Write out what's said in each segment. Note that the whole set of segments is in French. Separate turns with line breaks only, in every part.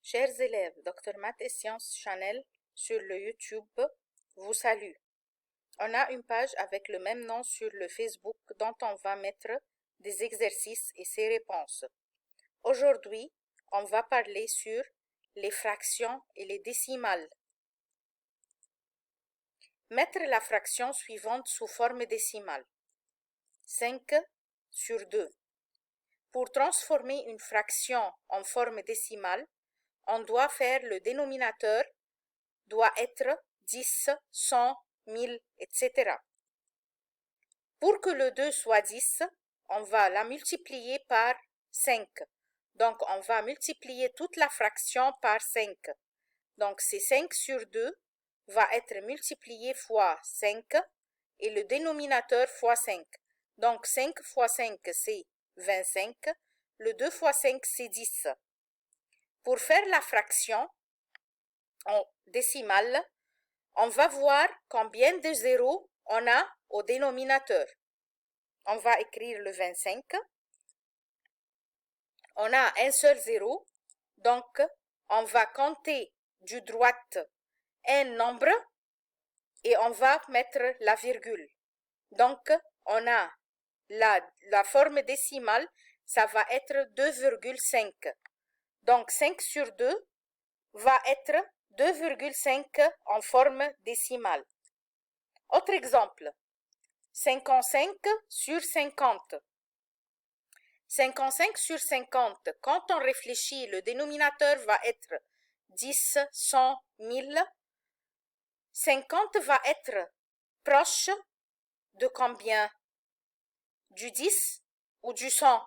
Chers élèves, Dr Math et Sciences Chanel sur le YouTube vous salue. On a une page avec le même nom sur le Facebook dont on va mettre des exercices et ses réponses. Aujourd'hui, on va parler sur les fractions et les décimales. Mettre la fraction suivante sous forme décimale. 5/2. Pour transformer une fraction en forme décimale, on doit faire le dénominateur doit être 10, 100, 1000, etc. Pour que le 2 soit 10, on va la multiplier par 5. Donc, on va multiplier toute la fraction par 5. Donc, c'est 5/2 va être multiplié fois 5 et le dénominateur fois 5. Donc, 5 fois 5, c'est 25. Le 2 fois 5, c'est 10. Pour faire la fraction en décimale, on va voir combien de zéros on a au dénominateur. On va écrire le 25. On a un seul zéro, donc on va compter du droite un nombre et on va mettre la virgule. Donc, on a la forme décimale, ça va être 2,5. Donc, 5/2 va être 2,5 en forme décimale. Autre exemple, 55/50. 55/50, quand on réfléchit, le dénominateur va être 10, 100, 1000. 50 va être proche de combien? Du 10 ou du 100?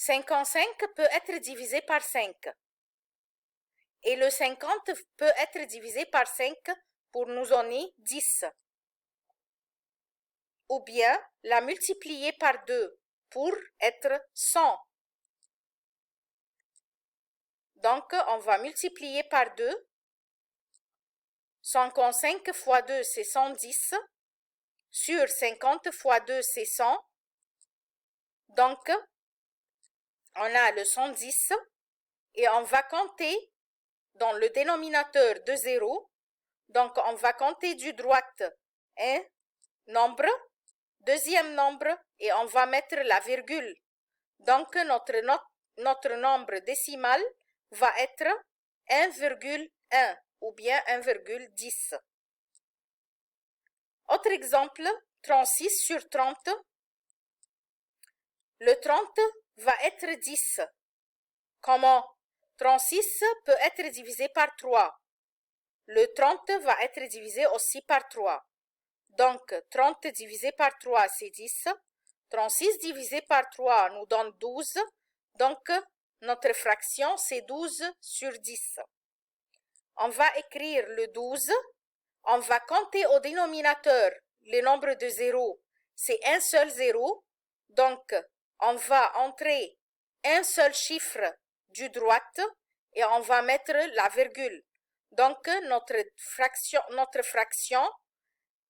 55 peut être divisé par 5. Et le 50 peut être divisé par 5 pour nous donner 10. Ou bien la multiplier par 2 pour être 100. Donc, on va multiplier par 2. 55 fois 2, c'est 110. Sur 50 fois 2, c'est 100. Donc, on a le 110 et on va compter dans le dénominateur de 0. Donc, on va compter du droite un nombre, deuxième nombre, et on va mettre la virgule. Donc, notre nombre décimal va être 1,1 ou bien 1,10. Autre exemple, 36/30. Le 30 va être 10. Comment? 36 peut être divisé par 3. Le 30 va être divisé aussi par 3. Donc, 30 divisé par 3, c'est 10. 36 divisé par 3 nous donne 12. Donc, notre fraction, c'est 12/10. On va écrire le 12. On va compter au dénominateur le nombre de zéros. C'est un seul zéro. Donc, on va entrer un seul chiffre du droite et on va mettre la virgule. Donc, notre fraction,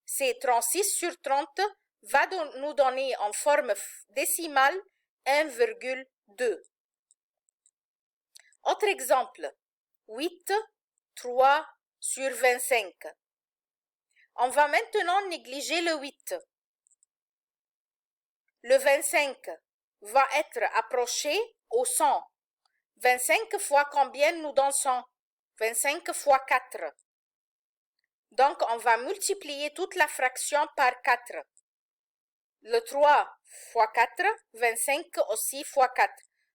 c'est 36/30, va nous donner en forme décimale 1,2. Autre exemple, 8/3/25. On va maintenant négliger le 8. Le 25 va être approché au 100. 25 fois combien nous donne 100? 25 fois 4. Donc, on va multiplier toute la fraction par 4. Le 3 fois 4, 25 aussi fois 4.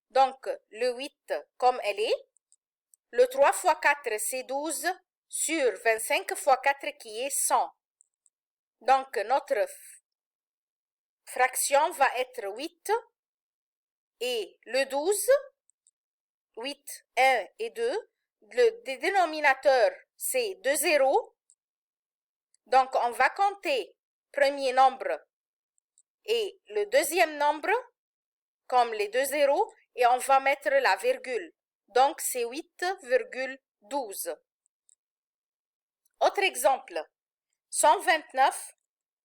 Donc, le 8 comme elle est. Le 3 fois 4, c'est 12 sur 25 fois 4 qui est 100. Donc, notre fraction va être 8 et le 12, 8, 1 et 2. Le dénominateur, c'est 2 zéros. Donc, on va compter premier nombre et le deuxième nombre comme les 2 zéros et on va mettre la virgule. Donc, c'est 8,12. Autre exemple, 129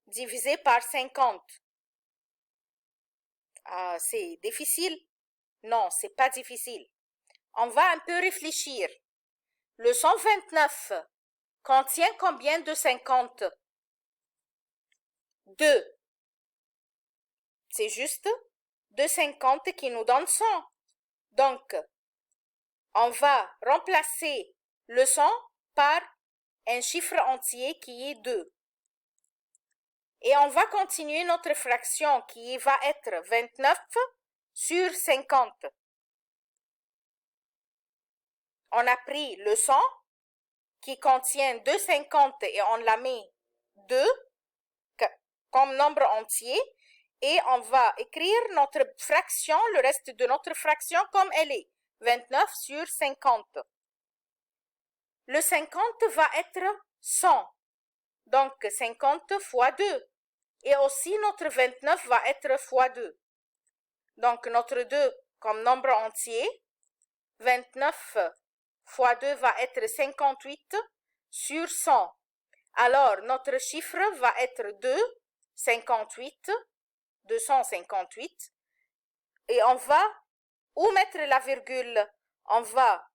divisé par 50. C'est difficile. Non, c'est pas difficile. On va un peu réfléchir. Le 129 contient combien de 50? 2. C'est juste 2 50 qui nous donnent 100. Donc, on va remplacer le 100 par un chiffre entier qui est 2. Et on va continuer notre fraction qui va être 29 sur 50. On a pris le 100 qui contient 2 50 et on l'a mis 2 comme nombre entier. Et on va écrire notre fraction, le reste de notre fraction comme elle est. 29 sur 50. Le 50 va être 100. Donc 50 fois 2. Et aussi notre 29 va être fois 2. Donc notre 2 comme nombre entier. 29 fois 2 va être 58 sur 100. Alors notre chiffre va être 258. 258. Et on va, où mettre la virgule? On va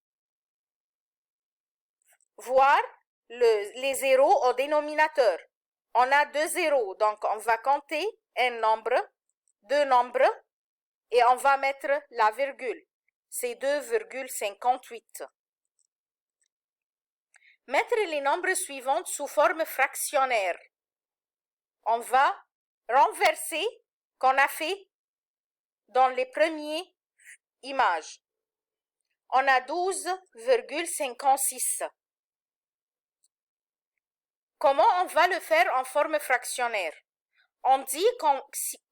voir les zéros au dénominateur. On a 2 zéros, donc on va compter un nombre, 2 nombres, et on va mettre la virgule. C'est 2,58. Mettre les nombres suivants sous forme fractionnaire. On va renverser qu'on a fait dans les premières images. On a 12,56. Comment on va le faire en forme fractionnaire? On dit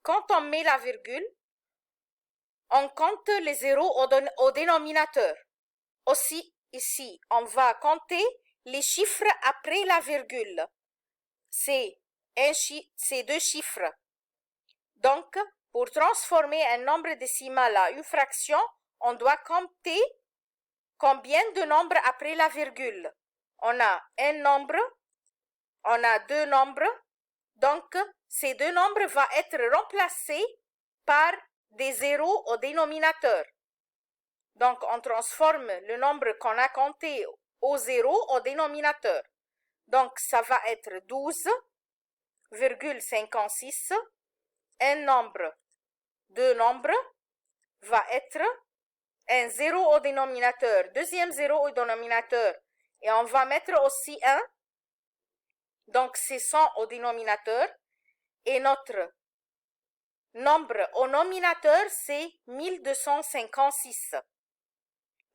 quand on met la virgule, on compte les zéros au dénominateur. Aussi, ici, on va compter les chiffres après la virgule. C'est 2 chiffres. Donc, pour transformer un nombre décimal à une fraction, on doit compter combien de nombres après la virgule. On a un nombre, on a 2 nombres, donc ces 2 nombres vont être remplacés par des zéros au dénominateur. Donc, on transforme le nombre qu'on a compté au zéro au dénominateur. Donc, ça va être 12,56. Un nombre, 2 nombres, va être un 0 au dénominateur, deuxième 0 au dénominateur, et on va mettre aussi 1, donc c'est 100 au dénominateur, et notre nombre au nominateur, c'est 1256.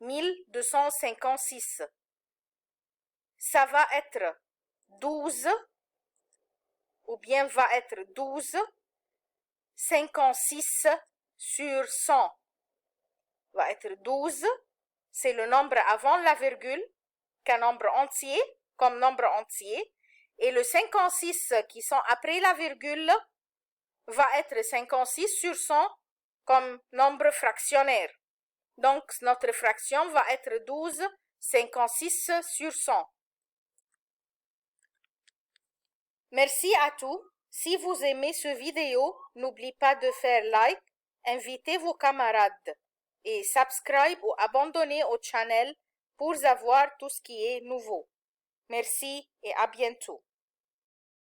1256. Ça va être 12, ou bien va être 12, 56 sur 100. Va être 12, c'est le nombre avant la virgule, qu'un nombre entier, comme nombre entier, et le 56 qui sont après la virgule va être 56 sur 100 comme nombre fractionnaire. Donc, notre fraction va être 12, 56 sur 100. Merci à tous. Si vous aimez ce vidéo, n'oubliez pas de faire like, invitez vos camarades et subscribe ou abonnez au channel pour avoir tout ce qui est nouveau. Merci et à bientôt.